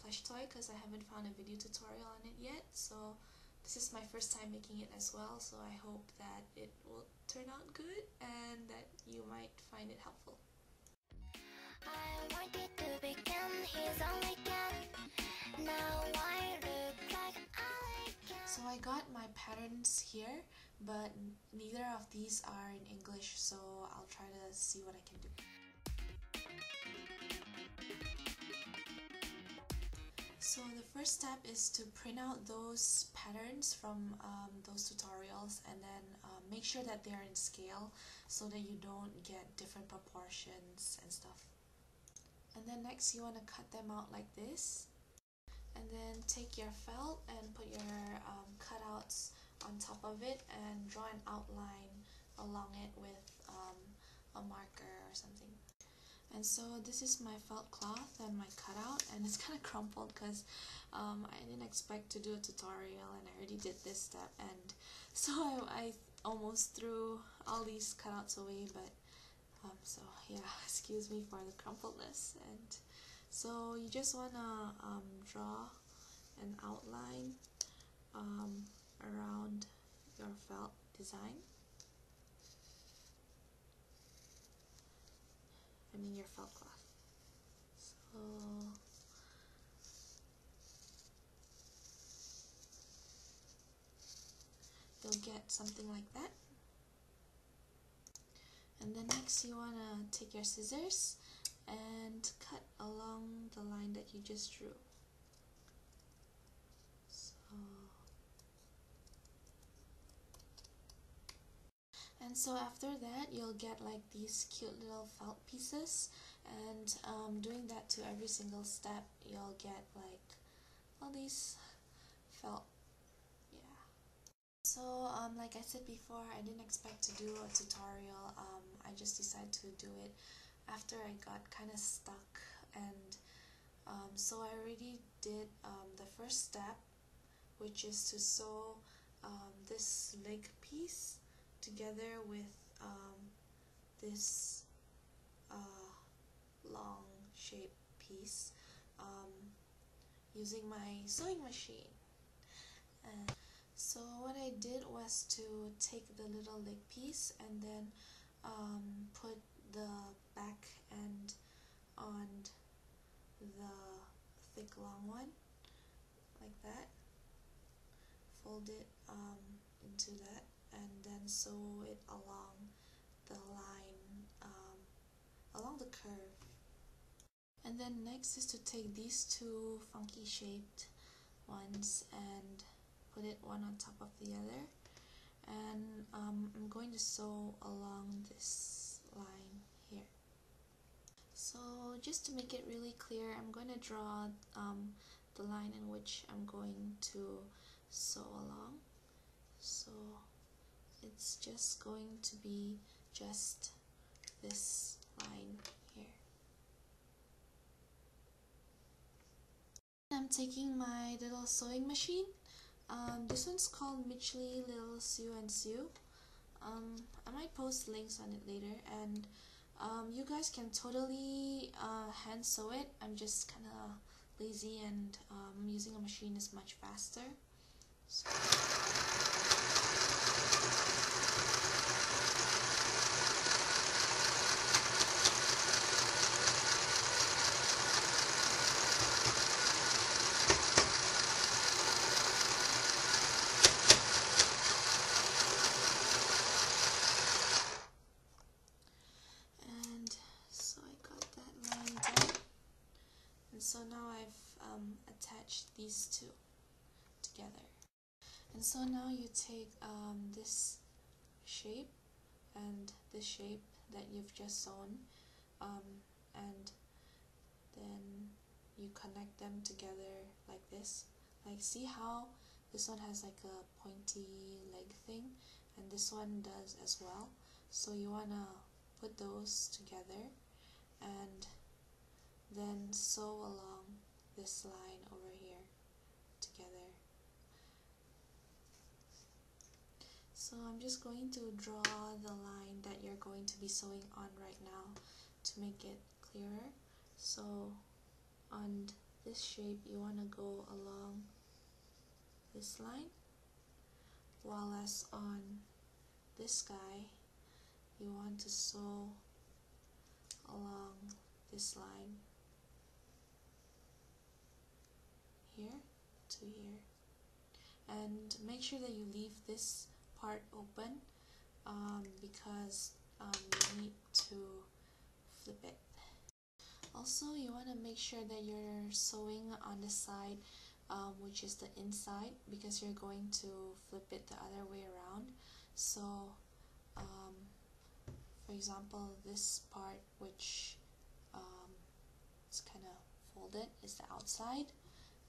plush toy because I haven't found a video tutorial on it yet, so this is my first time making it as well, so I hope that it will turn out good and that you might find it helpful. I wanted to become his only cat. Now I look like so I got my patterns here, but neither of these are in English, so I'll try to see what I can do. So the first step is to print out those patterns from those tutorials, and then make sure that they're in scale so that you don't get different proportions and stuff. And then next you want to cut them out like this, and then take your felt and put your cutouts on top of it and draw an outline along it with a marker or something. And so this is my felt cloth and my cutout, and it's kind of crumpled because I didn't expect to do a tutorial and I already did this step, and so I almost threw all these cutouts away, but so yeah, excuse me for the crumpledness. And so you just want to draw an outline around your felt design. Your felt cloth. So you'll get something like that. And then next you want to take your scissors and cut along the line that you just drew. And so after that you'll get like these cute little felt pieces, and doing that to every single step you'll get like all these felt. Yeah. So like I said before, I didn't expect to do a tutorial. I just decided to do it after I got kind of stuck, and so I already did the first step, which is to sew this leg piece together with this long shape piece using my sewing machine. And so what I did was to take the little leg piece and then put the back end on the thick long one like that, fold it into that, and then sew it along the line, along the curve. And then next is to take these two funky shaped ones and put it one on top of the other, and I'm going to sew along this line here. So just to make it really clear, I'm going to draw the line in which I'm going to sew along. So it's just going to be just this line here. I'm taking my little sewing machine. This one's called Magi Little Sew and Sew. I might post links on it later, and you guys can totally hand sew it. I'm just kind of lazy, and using a machine is much faster. So so now I've attached these two together. And so now you take this shape and this shape that you've just sewn, and then you connect them together like this. Like, see how this one has like a pointy leg thing, and this one does as well. So you want to put those together and then sew along this line over here together. So I'm just going to draw the line that you're going to be sewing on right now to make it clearer. So on this shape, you want to go along this line, while as on this guy, you want to sew along this line here to here. And make sure that you leave this part open because you need to flip it. Also, you want to make sure that you're sewing on the side which is the inside, because you're going to flip it the other way around. So for example, this part which is kind of folded is the outside,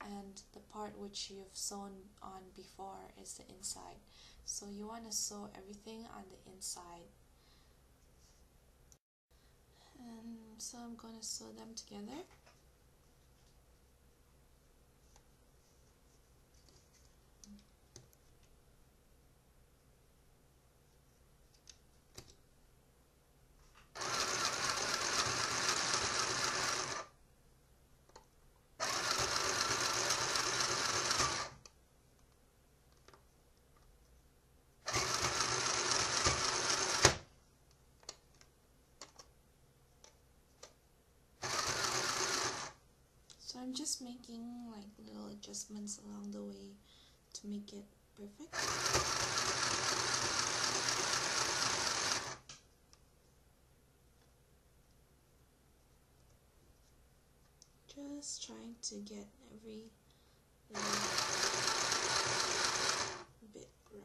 and the part which you've sewn on before is the inside. So you want to sew everything on the inside. And so I'm going to sew them together. So I'm just making like little adjustments along the way to make it perfect. Just trying to get every little bit right.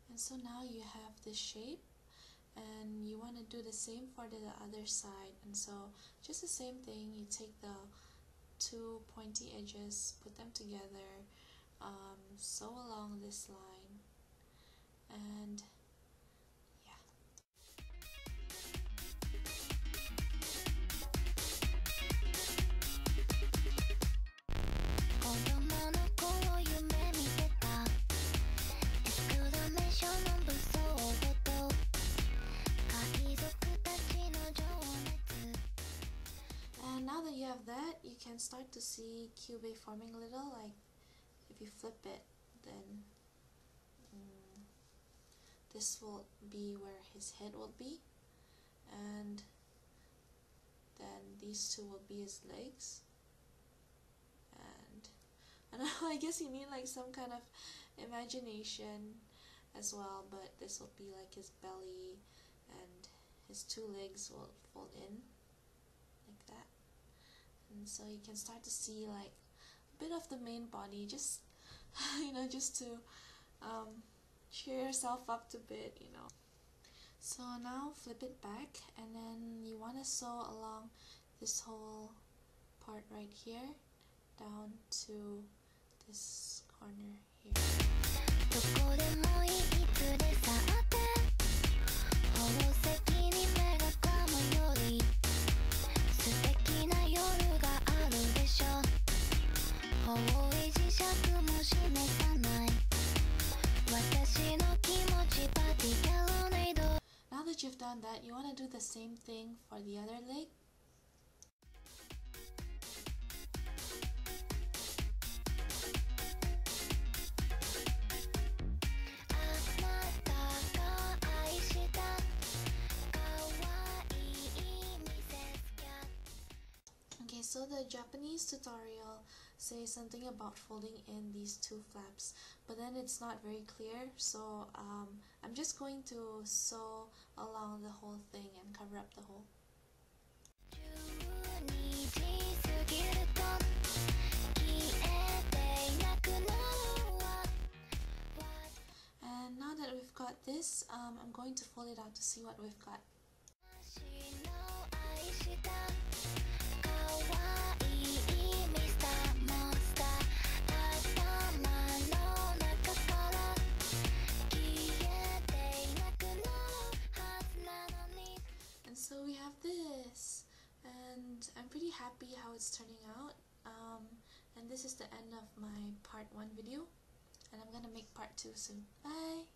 And so now you have this shape, and you want to do the same for the other side. And so just the same thing, you take the two pointy edges, put them together, sew along this line, and yeah. And now that you have that, you can start to see Kyubey forming a little. Like if you flip it, then this will be where his head will be, and then these two will be his legs. And I don't know, I guess you need like some kind of imagination as well, but this will be like his belly, and his two legs will fold in like that. And so you can start to see like a bit of the main body, just just to cheer yourself up a bit, So now flip it back, and then you want to sew along this whole part right here down to this corner here. Now that you've done that, you want to do the same thing for the other leg. Okay, so the Japanese tutorial says something about folding in these two flaps, but then it's not very clear, so I'm just going to sew along the whole thing and cover up the hole. And now that we've got this, I'm going to fold it out to see what we've got. And so we have happy how it's turning out. And this is the end of my part 1 video, and I'm gonna make part 2 soon. Bye!